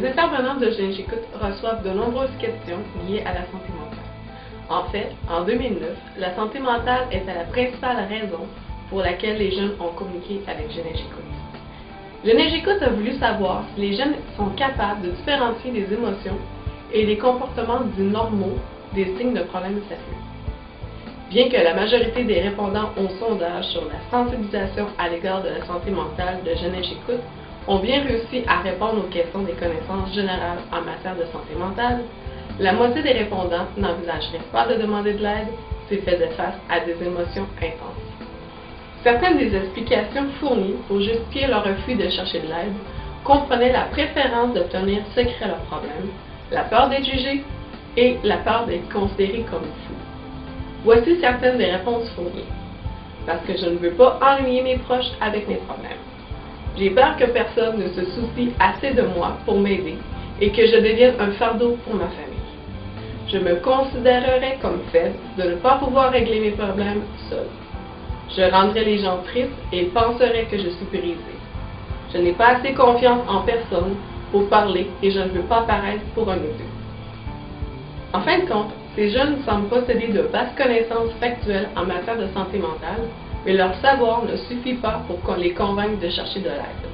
Les intervenants de Jeune J'écoute reçoivent de nombreuses questions liées à la santé mentale. En fait, en 2009, la santé mentale était la principale raison pour laquelle les jeunes ont communiqué avec Jeune J'écoute. Jeune J'écoute a voulu savoir si les jeunes sont capables de différencier les émotions et les comportements dits normaux des signes de problèmes sérieux. Bien que la majorité des répondants au sondage sur la sensibilisation à l'égard de la santé mentale de Jeune J'écoute ont bien réussi à répondre aux questions des connaissances générales en matière de santé mentale, la moitié des répondants n'envisageraient pas de demander de l'aide s'ils faisaient face à des émotions intenses. Certaines des explications fournies pour justifier leur refus de chercher de l'aide comprenaient la préférence d'obtenir secret leurs problèmes, la peur d'être jugé et la peur d'être considéré comme fou. Voici certaines des réponses fournies. Parce que je ne veux pas ennuyer mes proches avec mes problèmes. J'ai peur que personne ne se soucie assez de moi pour m'aider et que je devienne un fardeau pour ma famille. Je me considérerais comme faible de ne pas pouvoir régler mes problèmes seul. Je rendrais les gens tristes et penseraient que je suis brisée. Je n'ai pas assez confiance en personne pour parler et je ne veux pas paraître pour un autre. En fin de compte, ces jeunes semblent posséder de vastes connaissances factuelles en matière de santé mentale, mais leur savoir ne suffit pas pour les convaincre de chercher de l'aide.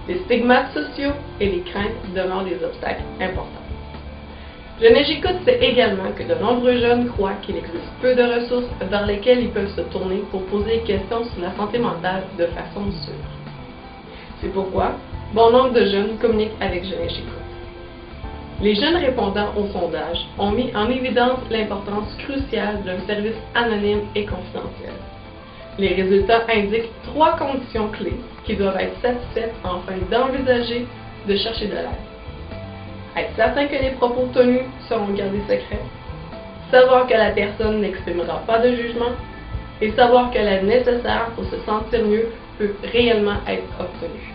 Les stigmates sociaux et les craintes demeurent des obstacles importants. Jeune J'écoute sait également que de nombreux jeunes croient qu'il existe peu de ressources vers lesquelles ils peuvent se tourner pour poser des questions sur la santé mentale de façon sûre. C'est pourquoi bon nombre de jeunes communiquent avec Jeune J'écoute. Les jeunes répondant au sondage ont mis en évidence l'importance cruciale d'un service anonyme et confidentiel. Les résultats indiquent 3 conditions clés qui doivent être satisfaites afin d'envisager de chercher de l'aide. Être certain que les propos tenus seront gardés secrets, savoir que la personne n'exprimera pas de jugement et savoir que l'aide nécessaire pour se sentir mieux peut réellement être obtenue.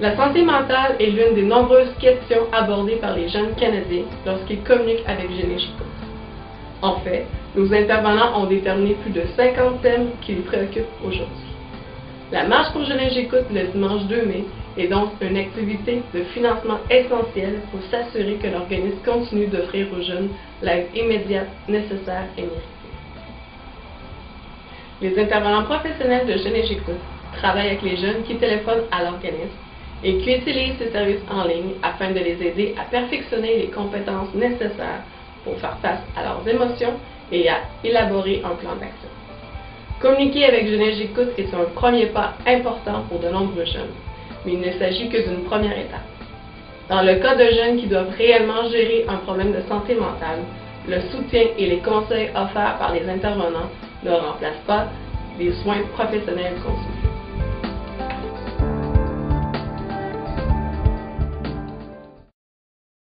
La santé mentale est l'une des nombreuses questions abordées par les jeunes Canadiens lorsqu'ils communiquent avec Jeune J'écoute. En fait, nos intervenants ont déterminé plus de 50 thèmes qui les préoccupent aujourd'hui. La marche pour Jeune J'écoute le dimanche 2 mai est donc une activité de financement essentielle pour s'assurer que l'organisme continue d'offrir aux jeunes l'aide immédiate, nécessaire et méritée. Les intervenants professionnels de Jeune J'écoute travaillent avec les jeunes qui téléphonent à l'organisme et qui utilisent ces services en ligne afin de les aider à perfectionner les compétences nécessaires pour faire face à leurs émotions et à élaborer un plan d'action. Communiquer avec Jeune J'écoute est un premier pas important pour de nombreux jeunes, mais il ne s'agit que d'une première étape. Dans le cas de jeunes qui doivent réellement gérer un problème de santé mentale, le soutien et les conseils offerts par les intervenants ne remplacent pas les soins professionnels continus.